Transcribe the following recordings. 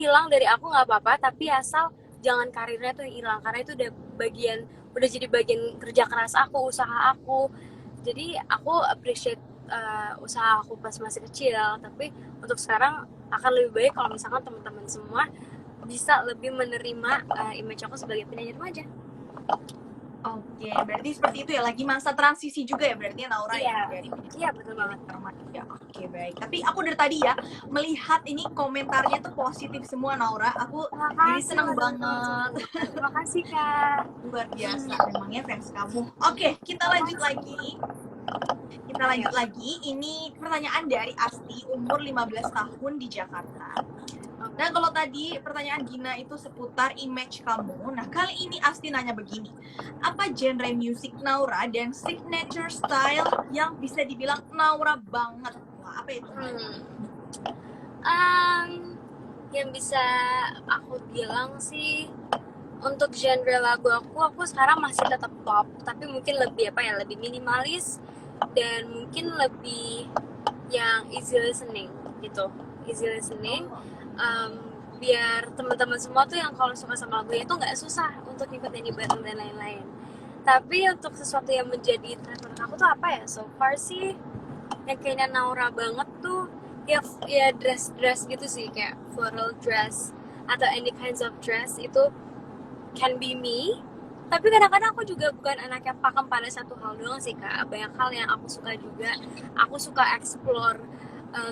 hilang dari aku nggak apa-apa, tapi asal jangan karirnya tuh hilang, karena itu udah jadi bagian kerja keras aku, usaha aku. Jadi aku appreciate usaha aku pas masih kecil, tapi untuk sekarang akan lebih baik kalau misalkan teman-teman semua bisa lebih menerima image aku sebagai penyanyi remaja. Oke, berarti seperti itu ya, lagi masa transisi juga ya berarti Naura ya dari Iya betul banget. ya. Oke, baik. Tapi aku dari tadi ya melihat ini komentarnya tuh positif semua Naura. Aku jadi Makasih senang loh teman-teman. banget. Terima kasih kak. Luar biasa, memangnya fans kamu. Oke, kita lanjut lagi. Kita lanjut lagi. Ini pertanyaan dari Asti, umur 15 tahun di Jakarta. Nah, kalau tadi pertanyaan Gina itu seputar image kamu. Nah, kali ini Asti nanya begini. Apa genre musik Naura dan signature style yang bisa dibilang Naura banget? Wah, apa itu? Yang bisa aku bilang sih, untuk genre lagu aku sekarang masih tetap pop, tapi mungkin lebih lebih minimalis dan mungkin lebih yang easy listening gitu, easy listening. Biar teman-teman semua tuh yang kalau suka sama lagunya itu nggak susah untuk ngikutin bareng dan lain-lain. Tapi untuk sesuatu yang menjadi tren menurut aku tuh apa ya, so far sih yang kayaknya Naura banget tuh ya dress gitu sih, kayak floral dress atau any kinds of dress itu can be me. Tapi kadang-kadang aku juga bukan anak yang pakem pada satu hal doang sih kak, banyak hal yang aku suka juga. Aku suka explore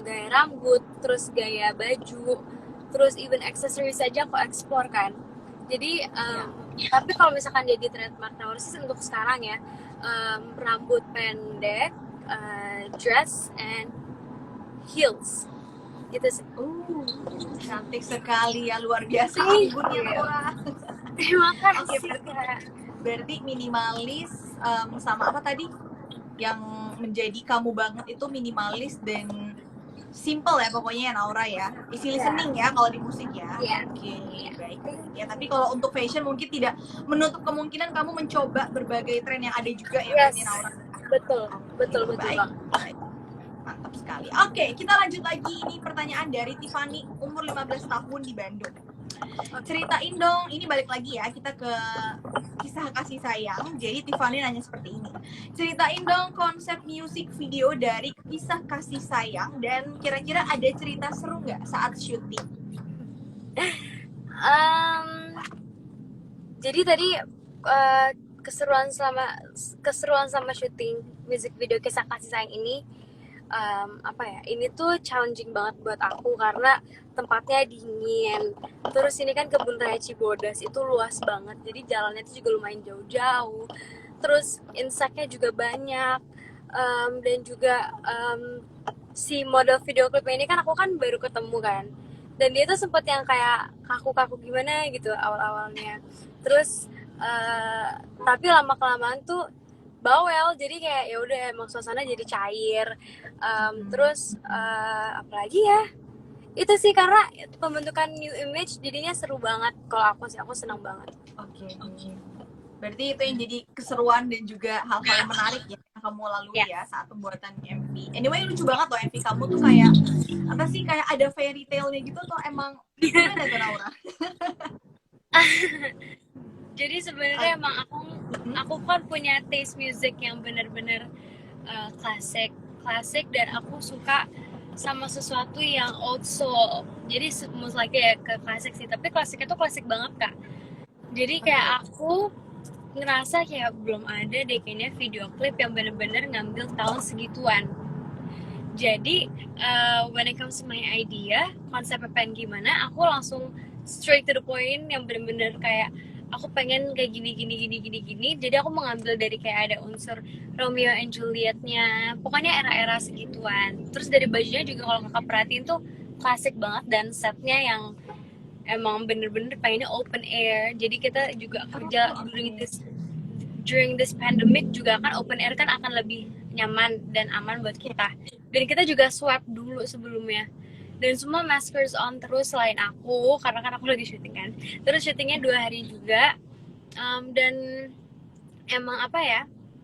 gaya rambut, terus gaya baju, terus even accessories aja aku explore kan. Jadi tapi kalau misalkan jadi trademark Naura sih untuk sekarang ya, rambut pendek, dress and heels gitu sih. Cantik sekali ya, luar biasa anggunnya Naura. Terima kasih. Berarti minimalis sama apa tadi? Yang menjadi kamu banget itu minimalis dan simple ya pokoknya ya Naura ya. Easy listening ya kalau di musik ya. Oke, baik. Ya, tapi kalau untuk fashion mungkin tidak menutup kemungkinan kamu mencoba berbagai tren yang ada juga ya berarti Naura. Betul baik. Mantap sekali. Oke, kita lanjut lagi. Ini pertanyaan dari Tiffany, umur 15 tahun di Bandung. Ceritain dong, ini balik lagi ya, kita ke kisah kasih sayang. Jadi Tiffany nanya seperti ini. Ceritain dong konsep music video dari kisah kasih sayang dan kira-kira ada cerita seru nggak saat syuting? Jadi tadi keseruan sama syuting music video kisah kasih sayang ini, ini tuh challenging banget buat aku karena tempatnya dingin. Terus ini kan kebun raya Cibodas itu luas banget, jadi jalannya itu juga lumayan jauh-jauh. Terus inseknya juga banyak, dan juga si model video klipnya ini kan aku kan baru ketemu kan, dan dia tuh sempet yang kayak kaku-kaku gimana gitu awal-awalnya. Terus tapi lama-kelamaan tuh bawel, jadi kayak ya udah emang suasana jadi cair. Terus apalagi ya, itu sih karena pembentukan new image jadinya seru banget. Kalau aku senang banget. Oke. Berarti itu yang jadi keseruan dan juga hal-hal yang menarik ya yang kamu lalui ya saat pembuatan MV. Anyway, lucu banget loh MV kamu tuh kayak apa sih, kayak ada fairy tale-nya gitu tuh, emang gimana tuh Naura? Jadi sebenarnya emang aku kan punya taste music yang benar-benar klasik dan aku suka sama sesuatu yang old soul. Jadi most likely ya ke klasik sih, tapi klasiknya tuh klasik banget kak. Jadi kayak aku ngerasa kayak belum ada deh kayaknya video klip yang bener-bener ngambil tahun segituan. Jadi when it comes to my idea, konsepnya pengen gimana, aku langsung straight to the point, yang bener-bener kayak aku pengen kayak gini. Jadi aku mengambil dari kayak ada unsur Romeo and Juliet-nya, pokoknya era-era segituan. Terus dari bajunya juga kalau kakak perhatiin tuh klasik banget, dan setnya yang emang bener-bener pengennya open air. Jadi kita juga kerja during this pandemic juga kan open air kan akan lebih nyaman dan aman buat kita. Dan kita juga swab dulu sebelumnya. Dan semua maskers on terus selain aku, karena kan aku lagi syuting kan. Terus syutingnya 2 hari juga. Dan emang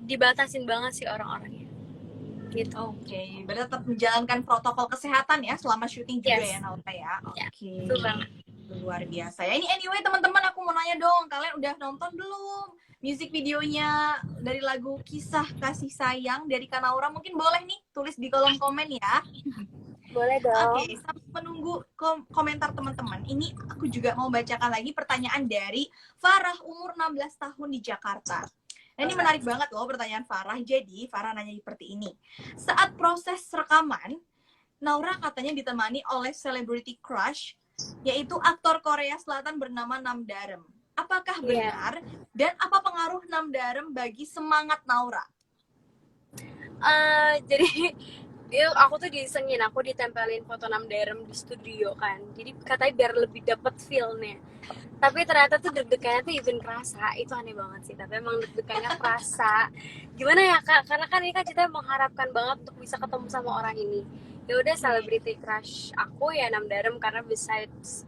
dibatasin banget sih orang-orangnya. Gitu. Oke, berarti tetap menjalankan protokol kesehatan ya selama syuting juga ya Naura ya. Oke. Betul banget. luar biasa ya. Ini anyway teman-teman, aku mau nanya dong, kalian udah nonton belum music videonya dari lagu Kisah Kasih Sayang dari Kanaura? Mungkin boleh nih tulis di kolom komen ya. Boleh dong. Oke, sambil menunggu komentar teman-teman, ini aku juga mau bacakan lagi pertanyaan dari Farah, umur 16 tahun di Jakarta. Nah, ini menarik banget loh pertanyaan Farah. Jadi, Farah nanya seperti ini. Saat proses rekaman, Naura katanya ditemani oleh celebrity crush, yaitu aktor Korea Selatan bernama Nam Darem. Apakah benar? Dan apa pengaruh Nam Darem bagi semangat Naura? Jadi aku tuh disengin, aku ditempelin foto Nam Darem di studio kan. Jadi katanya biar lebih dapet feel-nya. Tapi ternyata tuh deg-degannya tuh even kerasa. Itu aneh banget sih, tapi emang deg-degannya kerasa. Gimana ya Kak? Karena kan ini kan kita mengharapkan banget untuk bisa ketemu sama orang ini. Ya udah, celebrity crush aku ya Nam Darem, karena besides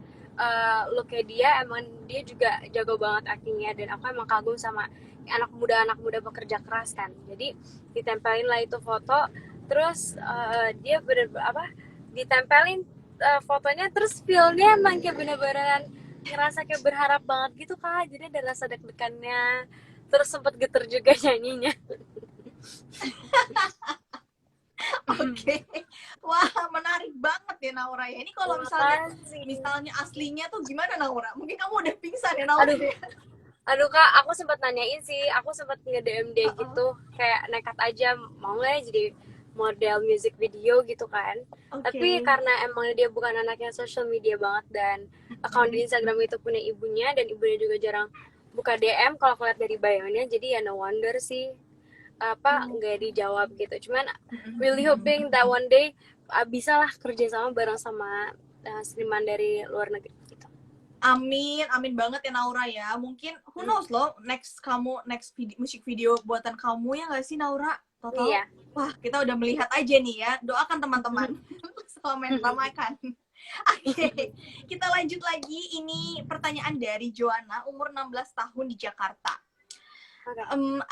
look-nya dia, emang dia juga jago banget actingnya, dan aku emang kagum sama anak muda pekerja keras kan. Jadi ditempelin lah itu foto, terus dia ditempelin fotonya, terus feel-nya emang kayak bener-beneran ngerasa kayak berharap banget gitu Kak. Jadi ada rasa deg-degannya, terus sempet geter juga nyanyinya. Oke. Wah, menarik banget ya Naura ya. Ini kalau misalnya aslinya tuh gimana Naura? Mungkin kamu udah pingsan ya Naura. Aduh Kak, aku sempat nanyain sih, aku sempat nge-DM dia gitu, kayak nekat aja, mau nggak ya jadi model music video gitu kan. Tapi karena emang dia bukan anaknya social media banget, dan akun di Instagram itu punya ibunya, dan ibunya juga jarang buka DM kalau aku lihat dari bio-nya, jadi ya no wonder sih nggak dijawab gitu. Cuman really hoping that one day bisa lah kerja sama bareng sama seniman dari luar negeri gitu. Amin, amin banget ya Naura ya. Mungkin who knows loh, next musik video buatan kamu ya nggak sih Naura? Total. Iya. Wah, kita udah melihat aja nih ya. Doakan teman-teman selama makan. Oke, kita lanjut lagi. Ini pertanyaan dari Joanna, umur 16 tahun di Jakarta.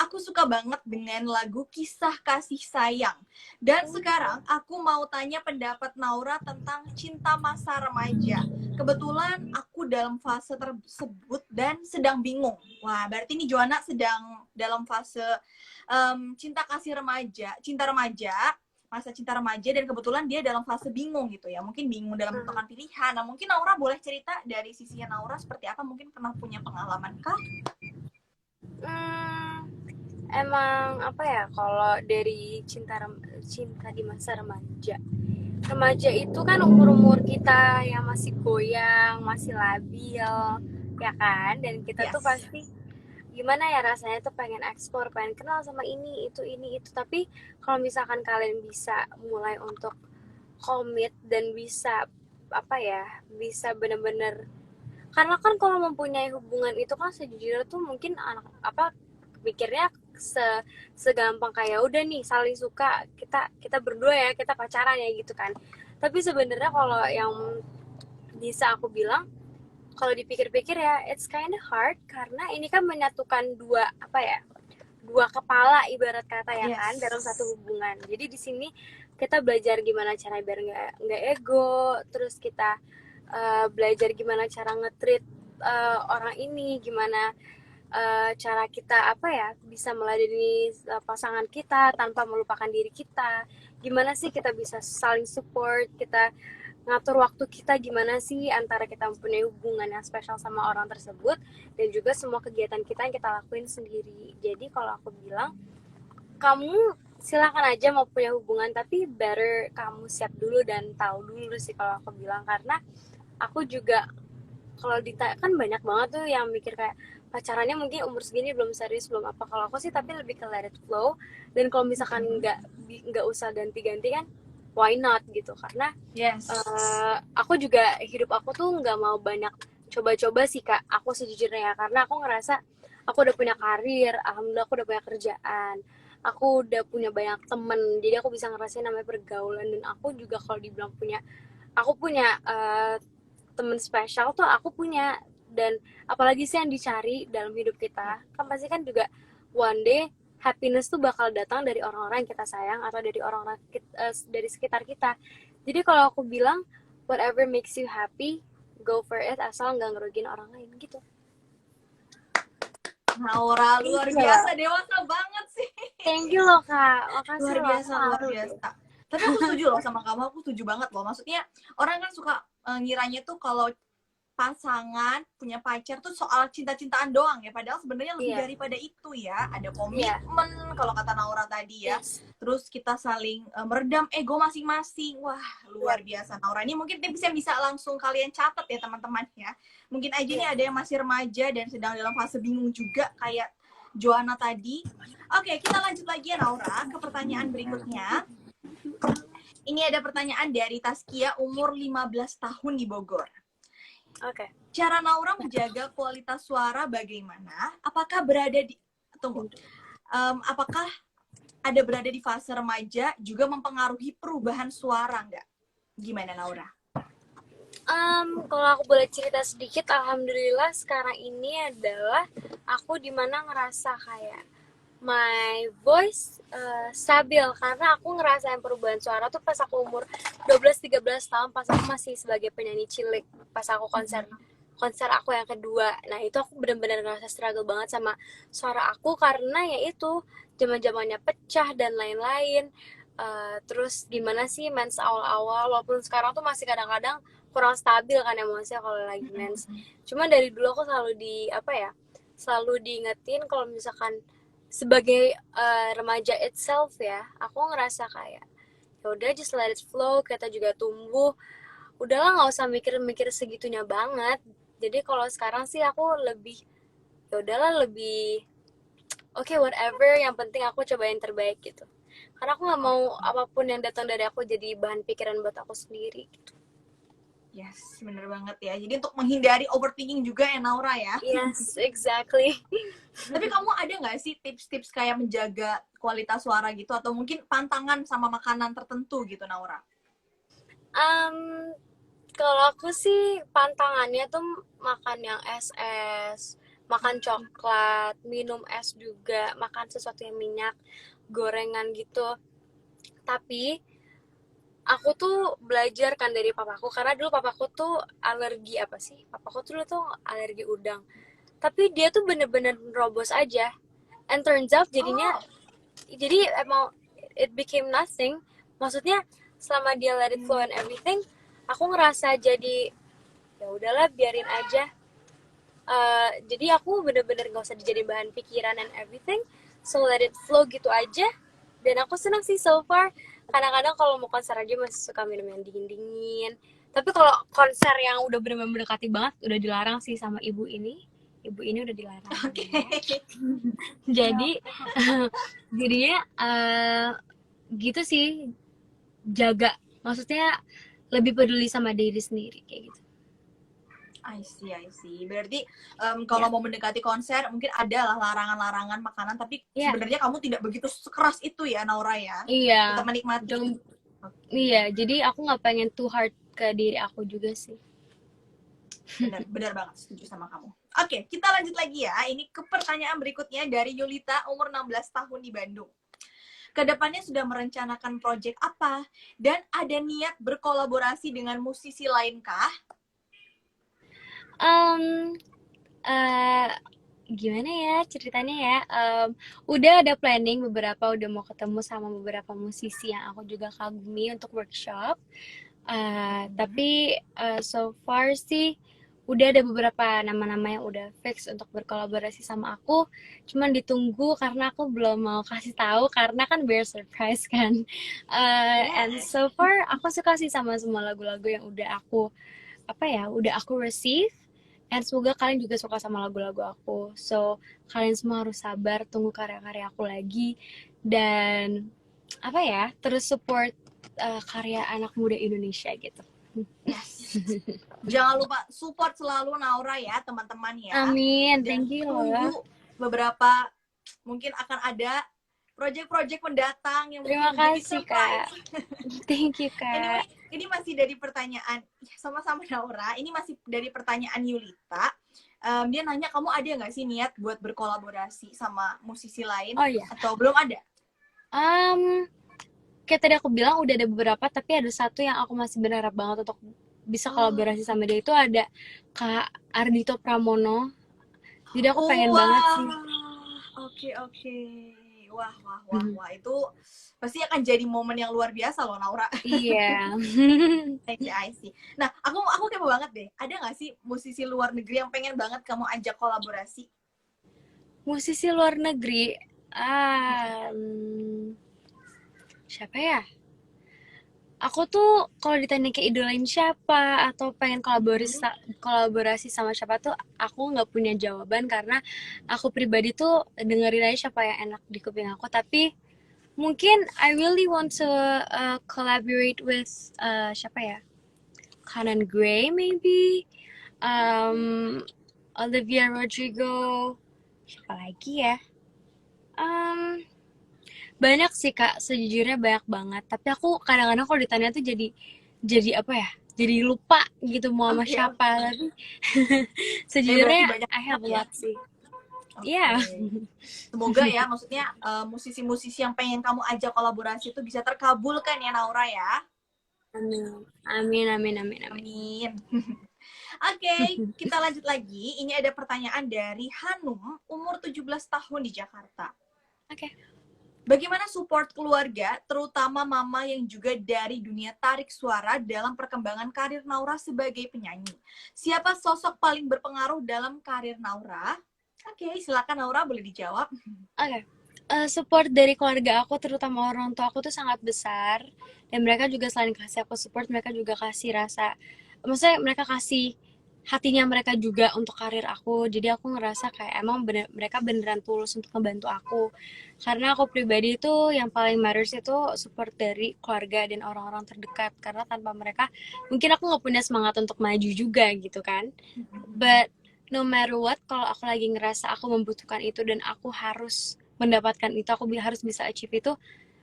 Aku suka banget dengan lagu Kisah Kasih Sayang. Dan sekarang aku mau tanya pendapat Naura tentang cinta masa remaja. Kebetulan aku dalam fase tersebut dan sedang bingung. Wah, berarti ini Joanna sedang dalam fase cinta remaja, masa cinta remaja, dan kebetulan dia dalam fase bingung gitu ya. Mungkin bingung dalam menentukan pilihan. Nah, mungkin Naura boleh cerita dari sisinya Naura seperti apa? Mungkin pernah punya pengalaman kah? Emang apa ya, kalau dari cinta di masa remaja itu kan umur kita yang masih goyang, masih labil ya kan, dan kita tuh pasti gimana ya, rasanya tuh pengen eksplor, pengen kenal sama ini itu. Tapi kalau misalkan kalian bisa mulai untuk komit dan bisa bisa bener-bener, karena kan kalau mempunyai hubungan itu kan sejujurnya tuh mungkin pikirnya segampang kayak udah nih saling suka, kita berdua ya, kita pacaran ya gitu kan. Tapi sebenarnya kalau yang bisa aku bilang, kalau dipikir-pikir ya it's kinda hard, karena ini kan menyatukan dua kepala ibarat kata ya kan, dalam satu hubungan. Jadi di sini kita belajar gimana cara biar nggak ego, terus kita belajar gimana cara nge-treat orang ini, gimana cara kita bisa meladeni pasangan kita tanpa melupakan diri kita, gimana sih kita bisa saling support, kita ngatur waktu kita gimana sih antara kita mempunyai hubungan yang spesial sama orang tersebut, dan juga semua kegiatan kita yang kita lakuin sendiri. Jadi kalau aku bilang, kamu silakan aja mau punya hubungan, tapi better kamu siap dulu dan tahu dulu sih kalau aku bilang. Karena aku juga kalau kan banyak banget tuh yang mikir kayak pacarannya mungkin umur segini belum serius, belum apa. Kalau aku sih tapi lebih ke let it flow, dan kalau misalkan nggak usah ganti-ganti kan, why not gitu. Karena aku juga hidup aku tuh nggak mau banyak coba-coba sih Kak, aku sejujurnya ya. Karena aku ngerasa aku udah punya karir, alhamdulillah aku udah punya kerjaan, aku udah punya banyak temen, jadi aku bisa ngerasain namanya pergaulan. Dan aku juga kalau dibilang aku punya temen spesial tuh aku punya. Dan apalagi sih yang dicari dalam hidup kita, kan pasti kan juga one day happiness tuh bakal datang dari orang-orang yang kita sayang, atau dari orang-orang dari sekitar kita. Jadi kalau aku bilang whatever makes you happy, go for it asal nggak ngerugiin orang lain gitu. Naura luar biasa, dewasa banget sih. Thank you loh Kak, makasih Luar loh. biasa, luar biasa. Tapi aku setuju loh sama kamu, aku setuju banget loh. Maksudnya orang kan suka ngiranya tuh kalau pasangan punya pacar tuh soal cinta-cintaan doang ya, padahal sebenarnya lebih daripada itu ya. Ada komitmen kalau kata Naura tadi ya. Terus kita saling meredam ego masing-masing. Wah, luar biasa Naura. Ini mungkin tips yang bisa langsung kalian catat ya teman-teman ya. Mungkin aja nih ada yang masih remaja dan sedang dalam fase bingung juga kayak Joanna tadi. Oke, kita lanjut lagi ya Naura ke pertanyaan berikutnya. Ini ada pertanyaan dari Taskia, umur 15 tahun di Bogor. Oke. Cara Naura menjaga kualitas suara bagaimana? Apakah berada di apakah ada berada di fase remaja juga mempengaruhi perubahan suara nggak? Gimana Naura? Kalau aku boleh cerita sedikit, alhamdulillah sekarang ini adalah aku dimana ngerasa kayak my voice stabil, karena aku ngerasain perubahan suara tuh pas aku umur 12-13 tahun, pas aku masih sebagai penyanyi cilik, pas aku konser aku yang kedua. Nah itu aku benar-benar ngerasa struggle banget sama suara aku, karena ya itu zaman-zamannya pecah dan lain-lain. Terus gimana sih mens awal-awal, walaupun sekarang tuh masih kadang-kadang kurang stabil kan emosinya kalau lagi mens. Cuman dari dulu aku selalu diingetin kalau misalkan sebagai remaja itself ya, aku ngerasa kayak ya udah just let it flow, kita juga tumbuh, udahlah nggak usah mikir-mikir segitunya banget. Jadi kalau sekarang sih aku lebih ya udahlah, lebih oke, whatever, yang penting aku coba yang terbaik gitu, karena aku nggak mau apapun yang datang dari aku jadi bahan pikiran buat aku sendiri gitu. Yes, bener banget ya. Jadi untuk menghindari overthinking juga ya Naura ya. Yes, exactly. Tapi kamu ada nggak sih tips-tips kayak menjaga kualitas suara gitu, atau mungkin pantangan sama makanan tertentu gitu Naura? Kalau aku sih pantangannya tuh makan yang es, makan coklat, minum es juga, makan sesuatu yang minyak, gorengan gitu. Tapi aku tuh belajar kan dari papaku, karena dulu papaku tuh alergi papaku tuh alergi udang, tapi dia tuh bener-bener nerobos aja, and turns out jadinya jadi emang it became nothing. Maksudnya selama dia let it flow and everything, aku ngerasa jadi ya udahlah biarin aja. Jadi aku bener-bener gak usah dijadiin bahan pikiran and everything, so let it flow gitu aja. Dan aku senang sih so far. Kadang-kadang kalau mau konser aja masih suka minum yang dingin-dingin. Tapi kalau konser yang udah bener-bener mendekati banget, udah dilarang sih sama ibu ini udah dilarang. Jadi jadinya gitu sih, jaga, maksudnya lebih peduli sama diri sendiri kayak gitu. I see. Berarti kalau mau mendekati konser mungkin ada lah larangan-larangan makanan, tapi sebenarnya kamu tidak begitu sekeras itu ya Naura ya. Iya. Tetap menikmati. Iya, jadi aku nggak pengen too hard ke diri aku juga sih. Benar banget, setuju sama kamu. Oke, kita lanjut lagi ya. Ini ke pertanyaan berikutnya dari Yulita, umur 16 tahun di Bandung. Kedepannya sudah merencanakan proyek apa? Dan ada niat berkolaborasi dengan musisi lainkah? Gimana ya ceritanya ya, udah ada planning beberapa, udah mau ketemu sama beberapa musisi yang aku juga kagumi untuk workshop, tapi so far sih udah ada beberapa nama-nama yang udah fix untuk berkolaborasi sama aku, cuman ditunggu karena aku belum mau kasih tahu karena kan biar surprise kan. And so far aku suka sih sama semua lagu-lagu yang udah aku receive. And semoga kalian juga suka sama lagu-lagu aku. So, kalian semua harus sabar, tunggu karya-karya aku lagi. Dan, terus support karya anak muda Indonesia gitu. Yes. Jangan lupa support selalu Naura ya, teman-teman ya. Amin, dan thank you. Tunggu beberapa, mungkin akan ada project-project mendatang yang terima kasih Kak. Thank you Kak. Anyway, ini masih dari pertanyaan sama-sama Naura. Ini masih dari pertanyaan Yulita. Dia nanya, kamu ada nggak sih niat buat berkolaborasi sama musisi lain? Atau belum ada? Kayak tadi aku bilang udah ada beberapa, tapi ada satu yang aku masih berharap banget untuk bisa Oh, kolaborasi sama dia itu ada Kak Ardhito Pramono. Jadi aku oh pengen banget wah, sih. oke oke, wah wah wah wah, itu pasti akan jadi momen yang luar biasa loh Naura. Iya. I see. Nah, aku kepo banget deh. Ada nggak sih musisi luar negeri yang pengen banget kamu ajak kolaborasi? Musisi luar negeri. Ah, siapa ya? Aku tuh kalau ditanya kayak idolain siapa atau pengen Hmm, kolaborasi sama siapa tuh aku nggak punya jawaban karena aku pribadi tuh dengerin aja siapa yang enak di kuping aku. Tapi mungkin I really want to collaborate with siapa ya? Conan Gray maybe, um, Olivia Rodrigo, siapa lagi ya? Um, Banyak sih Kak, sejujurnya banyak banget. Tapi aku kadang-kadang kalau ditanya tuh jadi apa ya? Jadi lupa gitu mau sama oke siapa. oke. Tapi Berarti sejujurnya banyak I have banget a ya. lot sih. Iya. Oke. Semoga ya, maksudnya musisi-musisi yang pengen kamu ajak kolaborasi itu bisa terkabulkan ya Naura ya. Amin. Amin, amin, amin, amin. Amin. Oke, kita lanjut lagi. Ini ada pertanyaan dari Hanum, umur 17 tahun di Jakarta. Oke. Bagaimana support keluarga, terutama mama yang juga dari dunia tarik suara dalam perkembangan karir Naura sebagai penyanyi? Siapa sosok paling berpengaruh dalam karir Naura? Oke, silakan Naura, boleh dijawab. Oke. Support dari keluarga aku, terutama orang tua aku tuh sangat besar. Dan mereka juga selain kasih aku support, mereka juga kasih rasa, maksudnya mereka kasih hatinya mereka juga untuk karir aku. Jadi aku ngerasa kayak emang mereka beneran tulus untuk ngebantu aku. Karena aku pribadi itu yang paling matters itu support dari keluarga dan orang-orang terdekat. Karena tanpa mereka, mungkin aku nggak punya semangat untuk maju juga gitu kan. But no matter what, kalau aku lagi ngerasa aku membutuhkan itu dan aku harus mendapatkan itu, aku harus bisa achieve itu,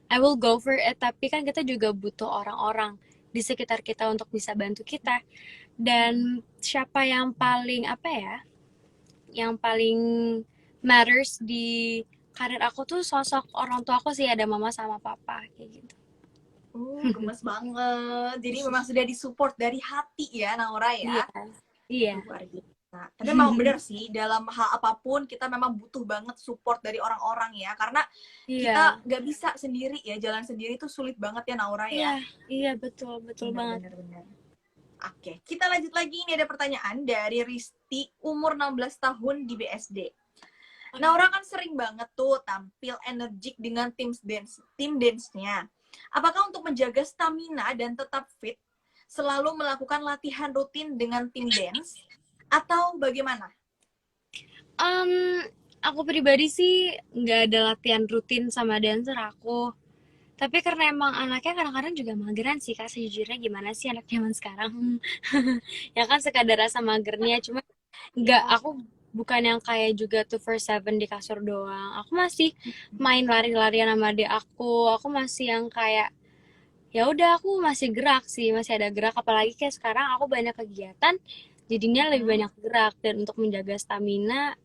I will go for it. Tapi kan kita juga butuh orang-orang di sekitar kita untuk bisa bantu kita. Dan siapa yang paling apa ya, yang paling matters di karir aku tuh sosok orang tua aku sih, ada mama sama papa kayak gitu. Gemes banget. Jadi memang sudah disupport dari hati ya, Naura ya. Iya, iya. Luar biasa. Tapi memang benar sih, dalam hal apapun kita memang butuh banget support dari orang-orang ya. Karena kita Iya, nggak bisa sendiri ya, jalan sendiri itu sulit banget ya, Naura iya, ya. iya, betul, betul Benar, banget. benar, benar. Oke, kita lanjut lagi. Ini ada pertanyaan dari Risti, umur 16 tahun di BSD. Oke. Naura kan sering banget tuh tampil energik dengan tim dance-nya. Apakah untuk menjaga stamina dan tetap fit, selalu melakukan latihan rutin dengan tim dance, atau bagaimana? Um, aku pribadi sih nggak ada latihan rutin sama dancer aku. Tapi karena emang anaknya kadang-kadang juga mageran sih Kak, sejujurnya gimana sih anak zaman sekarang. Ya kan sekadar rasa magernya, cuma nggak, Ya, aku bukan yang kayak juga 247 di kasur doang. Aku masih main lari-larian sama adik aku masih yang kayak ya udah, aku masih gerak sih, masih ada gerak, apalagi kayak sekarang aku banyak kegiatan, jadinya lebih banyak gerak. Dan untuk menjaga stamina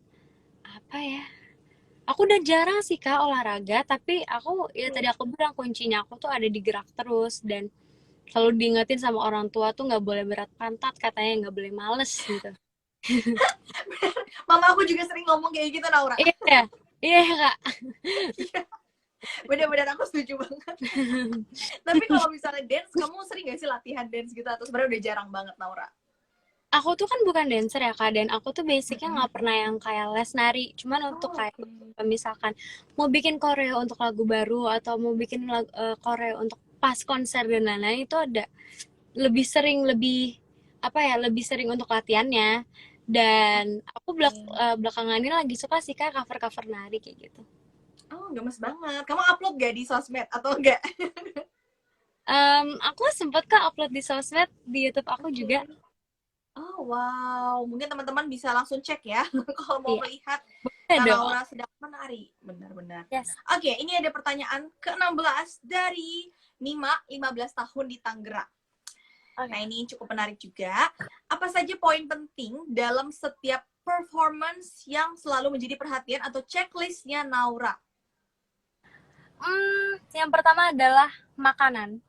apa ya, aku udah jarang sih Kak olahraga, tapi aku ya tadi aku bilang kuncinya aku tuh ada di gerak terus. Dan selalu diingetin sama orang tua tuh nggak boleh berat pantat, katanya nggak boleh males gitu. mama aku juga sering ngomong kayak gitu, Naura. Iya, iya Kak. Bener-bener aku setuju banget. Tapi kalau misalnya dance, kamu sering gak sih latihan dance gitu? Atau sebenarnya udah jarang banget, Naura? Aku tuh kan bukan dancer ya Kak, dan aku tuh basicnya nggak pernah yang kayak les nari. Cuman untuk Oh, kayak oke. misalkan mau bikin koreo untuk lagu baru atau mau bikin koreo untuk pas konser dan lain-lain, itu ada lebih sering, lebih apa ya, lebih sering untuk latihannya. Dan aku belakangan ini lagi suka sih Kak cover-cover nari kayak gitu. Oh, gemes banget. Kamu upload gak di sosmed atau enggak? Aku sempet Kak upload di sosmed, di YouTube aku Oke. juga. Oh, wow. Mungkin teman-teman bisa langsung cek ya kalau mau Iya, melihat boleh Kak dong. Naura sedang menari. Benar-benar. Yes. Oke, ini ada pertanyaan ke-16 dari Nima, 15 tahun di Tangerang. Oke. Nah, ini cukup menarik juga. Apa saja poin penting dalam setiap performance yang selalu menjadi perhatian atau checklistnya Naura? Yang pertama adalah makanan.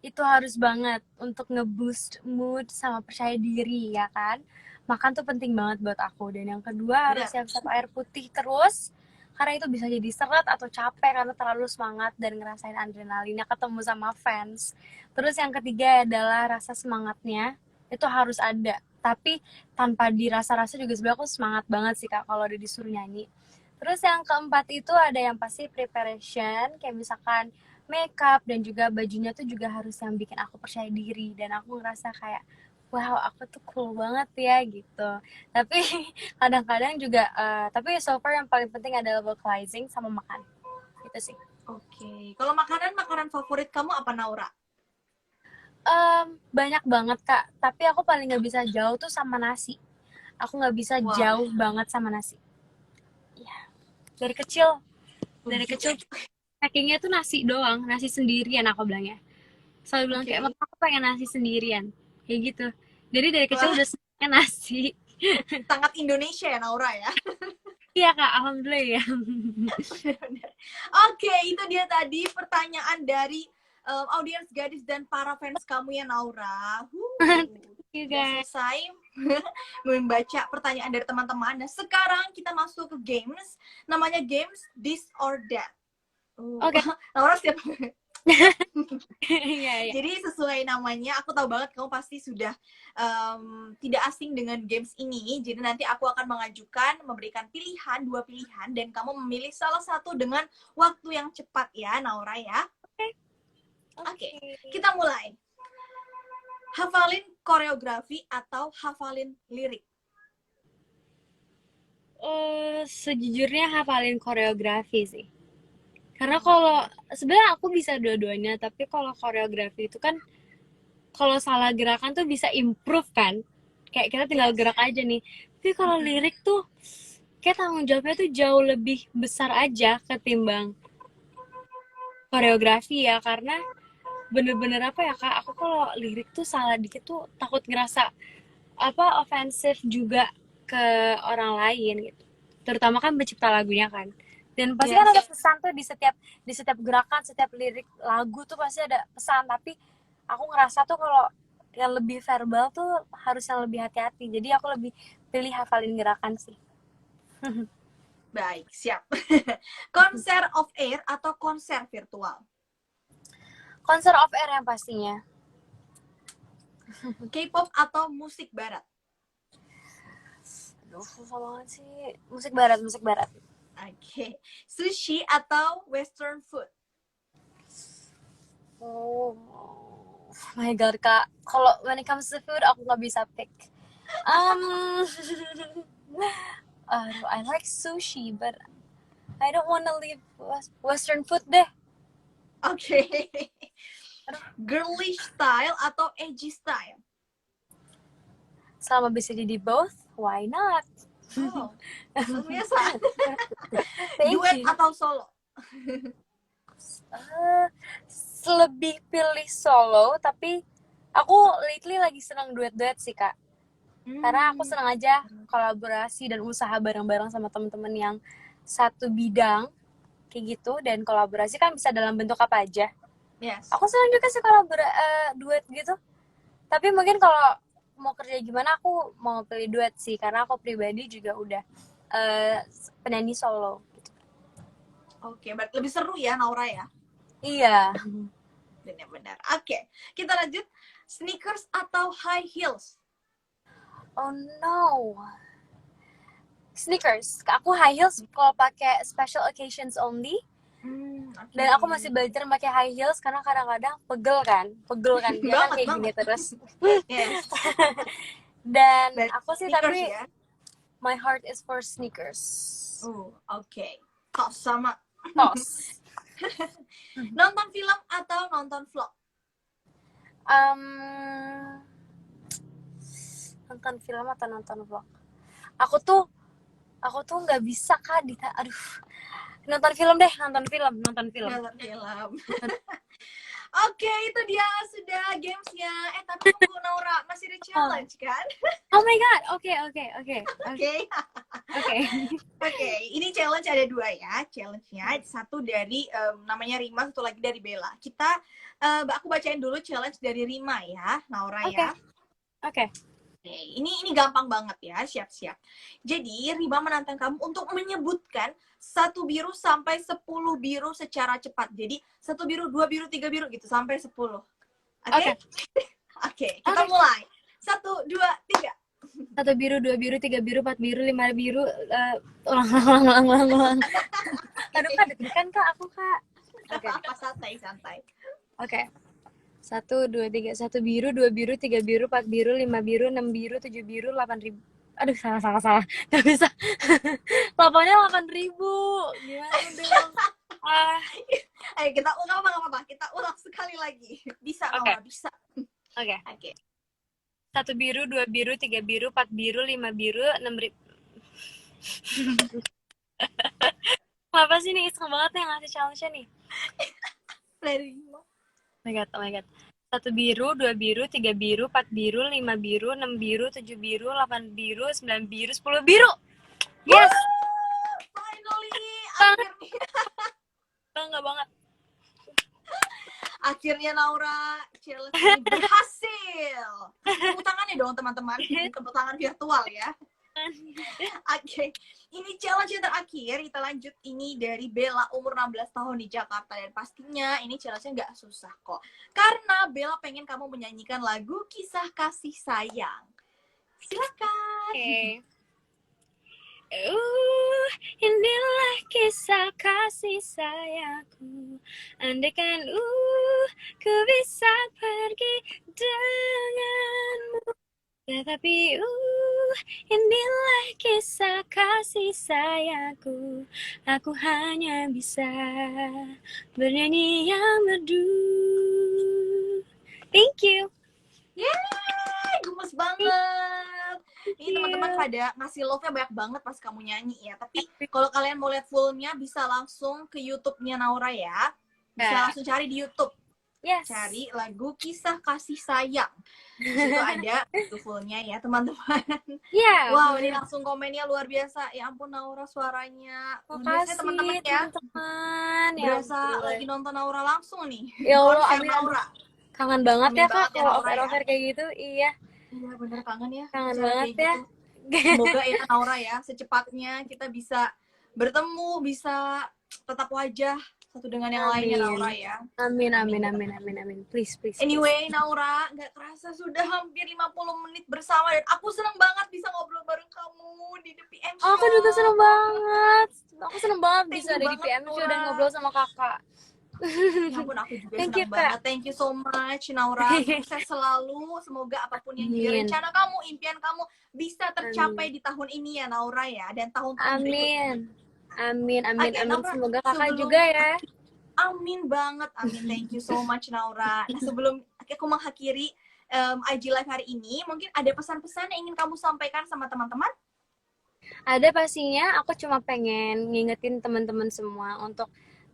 itu harus banget untuk nge-boost mood sama percaya diri ya kan. Makan tuh penting banget buat aku. Dan yang kedua harus Benar. siap-siap air putih terus, karena itu bisa jadi seret atau capek karena terlalu semangat dan ngerasain adrenalinnya ketemu sama fans. Terus yang ketiga adalah rasa semangatnya itu harus ada, tapi tanpa dirasa-rasa juga sebenarnya aku semangat banget sih Kak kalau udah disuruh nyanyi. Terus yang keempat itu ada yang pasti preparation, kayak misalkan makeup dan juga bajunya tuh juga harus yang bikin aku percaya diri dan aku ngerasa kayak wow aku tuh cool banget ya gitu. Tapi kadang-kadang juga tapi so far yang paling penting adalah vocalizing sama makan itu sih. Oke. Kalau makanan favorit kamu apa, Naura? Banyak banget Kak, tapi aku paling nggak bisa jauh tuh sama nasi. Aku nggak bisa Wow. jauh banget sama nasi. Ya, dari kecil, dari Tujuh. kecil packingnya tuh nasi doang, nasi sendirian aku bilangnya. Selalu bilang kayak, Oke. mama aku pengen nasi sendirian, kayak gitu. Jadi dari kecil Wah, udah senangnya nasi. sangat Indonesia ya, Naura ya. Iya Kak, alhamdulillah ya. Benar-benar. Oke, itu dia tadi pertanyaan dari audiens gadis dan para fans kamu ya, Naura. Thank you Udah guys. selesai membaca pertanyaan dari teman-teman. Nah, sekarang kita masuk ke games. Namanya games This or That. Oke. Naura siap. Iya, iya. Jadi sesuai namanya, aku tahu banget kamu pasti sudah tidak asing dengan games ini. Jadi nanti aku akan memberikan pilihan, 2 pilihan, dan kamu memilih salah satu dengan waktu yang cepat ya, Naura ya. Oke, kita mulai. Hafalin koreografi atau hafalin lirik? Sejujurnya hafalin koreografi sih. Karena kalau sebenarnya aku bisa dua-duanya, tapi kalau koreografi itu kan kalau salah gerakan tuh bisa improve kan. Kayak kita tinggal gerak aja nih. Tapi kalau lirik tuh kayak tanggung jawabnya tuh jauh lebih besar aja ketimbang koreografi ya, karena bener-bener apa ya Kak, aku kalau lirik tuh salah dikit tuh takut ngerasa apa ofensif juga ke orang lain gitu, terutama kan pencipta lagunya kan, dan pasti kan ada pesan tuh di setiap gerakan, setiap lirik lagu tuh pasti ada pesan, tapi aku ngerasa tuh kalau yang lebih verbal tuh harus yang lebih hati-hati, jadi aku lebih pilih hafalin gerakan sih. Baik, siap. Konser off air atau konser virtual? Konser off air yang pastinya. K-pop atau musik barat? Aduh, susah banget sih. Musik barat, musik barat. Oke. Sushi atau western food? Oh my god Kak, kalau when it comes to food aku nggak bisa pick. I like sushi, but I don't wanna leave Western food deh. Oke. Girlish style atau edgy style? Selama bisa jadi both, why not? Oh, biasa. Thank Duet you. atau solo? Lebih pilih solo, tapi aku lately lagi senang duet-duet sih Kak. Karena aku senang aja kolaborasi dan usaha bareng-bareng sama temen-temen yang satu bidang kayak gitu, dan kolaborasi kan bisa dalam bentuk apa aja. Yes. Aku senang juga sih duet gitu. Tapi mungkin kalau mau kerja gimana aku mau pilih duet sih, karena aku pribadi juga udah penyanyi solo gitu. Oke, berarti lebih seru ya Naura ya? Iya. Benar-benar. Oke, kita lanjut. Sneakers atau high heels? Oh no. Sneakers. Aku high heels kalau pakai special occasions only. Okay. Dan aku masih belajar pakai high heels karena kadang-kadang pegel kan dia kan kayak gini terus. Yes. Dan aku sih sneakers, tapi ya? my heart is for sneakers. Oke. Tos sama. Tos. Nonton film atau nonton vlog? Nonton film atau nonton vlog? Aku tuh nggak bisa Kak, aduh, nonton film deh, nonton film. Oke, itu dia sudah gamesnya. Tapi tunggu Naura, masih ada challenge kan? Oh my god, oke. Oke. Oke. Oke, ini challenge ada 2 ya. Challenge-nya satu dari namanya Rima, satu lagi dari Bella. Aku bacain dulu challenge dari Rima ya, Naura Oke. ya. Oke. Oke, ini gampang banget ya, siap-siap. Jadi Rima menantang kamu untuk menyebutkan 1 biru sampai 10 biru secara cepat. Jadi 1 biru, 2 biru, 3 biru gitu sampai 10. Oke? Oke, kita mulai. 1, 2, 3. 1 biru, 2 biru, 3 biru, 4 biru, 5 biru. Ulang. Aduh Kak, deg-degan Kak aku Kak. Oke. Apa santai. Oke. 1, 2, 3. 1 biru, 2 biru, 3 biru, 4 biru, 5 biru, 6 biru, 7 biru, 8 ribu. Aduh, salah. Gak bisa. Lapannya 8.000. Gimana dong? Ayo kita ulang, nggak apa-apa. Kita ulang sekali lagi. Bisa, Naura, bisa. Oke. 1 biru, 2 biru, 3 biru, 4 biru, 5 biru, 6 ribu. Apa sih nih? Iseng banget yang ngasih challenge-nya nih. Oh my god. 1 biru, 2 biru, 3 biru, 4 biru, 5 biru, 6 biru, 7 biru, 8 biru, 9 biru, 10 biru. Yes! Finally! Akhirnya. Bangga banget. Akhirnya Naura challenge ini berhasil. Tepuk tangannya dong teman-teman. Tepuk tangan virtual ya. Oke, ini challenge yang terakhir. Kita lanjut ini dari Bella, umur 16 tahun di Jakarta. Dan pastinya ini challenge-nya nggak susah kok. Karena Bella pengen kamu menyanyikan lagu Kisah Kasih Sayang. Silakan. Oke. Inilah kisah kasih sayangku. Andaikan ku bisa pergi denganmu. Tetapi inilah kisah kasih sayangku. Aku hanya bisa bernyanyi yang merdu. Thank you. Yeay, gemes banget. Ini teman-teman pada ngasih love-nya banyak banget pas kamu nyanyi ya. Tapi kalau kalian mau lihat fullnya bisa langsung ke YouTube-nya Naura ya. Bisa langsung cari di YouTube. Yes. Cari lagu Kisah Kasih Sayang. Itu ada itu fullnya ya teman-teman. Yeah. Wow, ini langsung komennya luar biasa. Ya ampun Naura suaranya. Makasih teman-teman ya. Teman-teman. Berasa lagi nonton Naura langsung nih. Ya Allah, amin. Naura. Kangen banget ya Kak kalau over kayak gitu. Iya. Iya bener kangen ya. Kangen banget ya. Gitu. Semoga ya Naura ya secepatnya kita bisa bertemu, bisa tetap wajah satu dengan yang lainnya Naura ya. Amin. Please. Anyway Naura, nggak kerasa sudah hampir 50 menit bersama dan aku seneng banget bisa ngobrol bareng kamu di The PM Show. Aku juga seneng banget. Aku seneng banget bisa ada di PM Show dan ngobrol sama kakak. Ya ampun, aku juga senang banget. Thank you so much Naura. Sukses selalu. Semoga apapun yang jadi rencana kamu, impian kamu bisa tercapai di tahun ini ya Naura ya, dan tahun-tahun berikutnya. Amin. Semoga kakak juga ya. Amin banget. Amin. Thank you so much Naura. Nah, sebelum aku mengakhiri IG Live hari ini, mungkin ada pesan-pesan yang ingin kamu sampaikan sama teman-teman? Ada pastinya. Aku cuma pengen ngingetin teman-teman semua untuk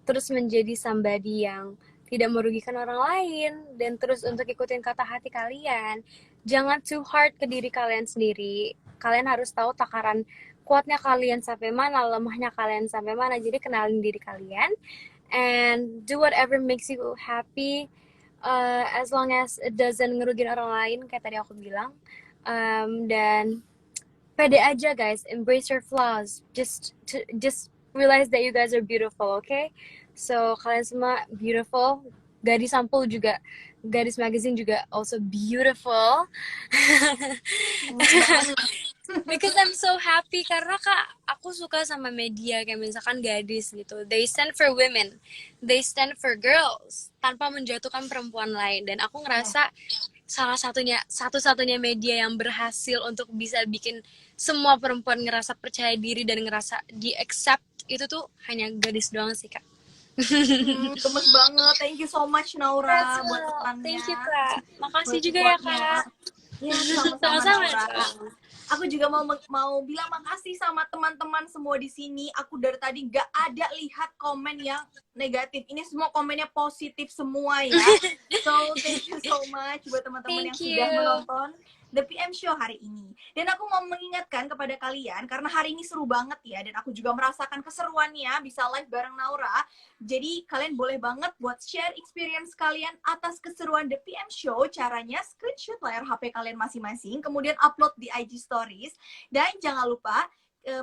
terus menjadi somebody yang tidak merugikan orang lain dan terus untuk ikutin kata hati kalian. Jangan too hard ke diri kalian sendiri. Kalian harus tahu takaran kuatnya kalian sampai mana, lemahnya kalian sampai mana. Jadi kenalin diri kalian and do whatever makes you happy, as long as it doesn't ngerugin orang lain kayak tadi aku bilang. Dan pede aja guys, embrace your flaws. Just realize that you guys are beautiful, okay? So kalian semua beautiful. Gadis Sampul juga, Gadis Magazine juga also beautiful. Because I'm so happy karena Kak, aku suka sama media kayak misalkan Gadis gitu. They stand for women, they stand for girls tanpa menjatuhkan perempuan lain. Dan aku ngerasa satu-satunya media yang berhasil untuk bisa bikin semua perempuan ngerasa percaya diri dan ngerasa di-accept itu tuh hanya Gadis doang sih Kak. Gemes banget. Thank you so much Naura buat pesannya. Thank you Kak. Makasih juga ya Kak. Ya, sama-sama Naura. Aku juga mau bilang makasih sama teman-teman semua di sini. Aku dari tadi gak ada lihat komen yang negatif. Ini semua komennya positif semua ya. So thank you so much buat teman-teman yang sudah menonton. The PM Show hari ini. Dan aku mau mengingatkan kepada kalian, karena hari ini seru banget ya, dan aku juga merasakan keseruannya bisa live bareng Naura. Jadi kalian boleh banget buat share experience kalian atas keseruan The PM Show. Caranya screenshot layar HP kalian masing-masing, kemudian upload di IG Stories. Dan jangan lupa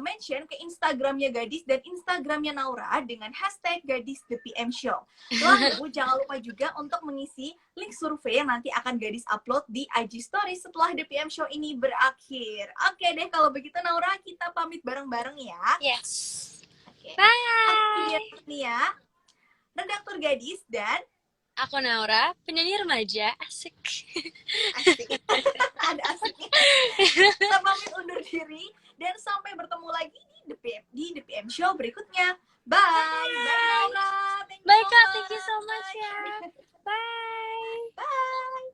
mention ke Instagramnya Gadis dan Instagramnya Naura dengan hashtag Gadis The PM Show. Lalu jangan lupa juga untuk mengisi link survei yang nanti akan Gadis upload di IG Story setelah The PM Show ini berakhir. Oke deh, kalau begitu Naura, kita pamit bareng-bareng ya. Yes. Oke. Bye. Aku Nia, redaktur Gadis, dan Aku Naura, penyanyi remaja. Asik. asik. Ada asiknya. Kita pamit undur diri dan sampai bertemu lagi di The PM Show berikutnya. Bye. Bye Naura. Bye Kak, thank you so much ya. Bye. Bye.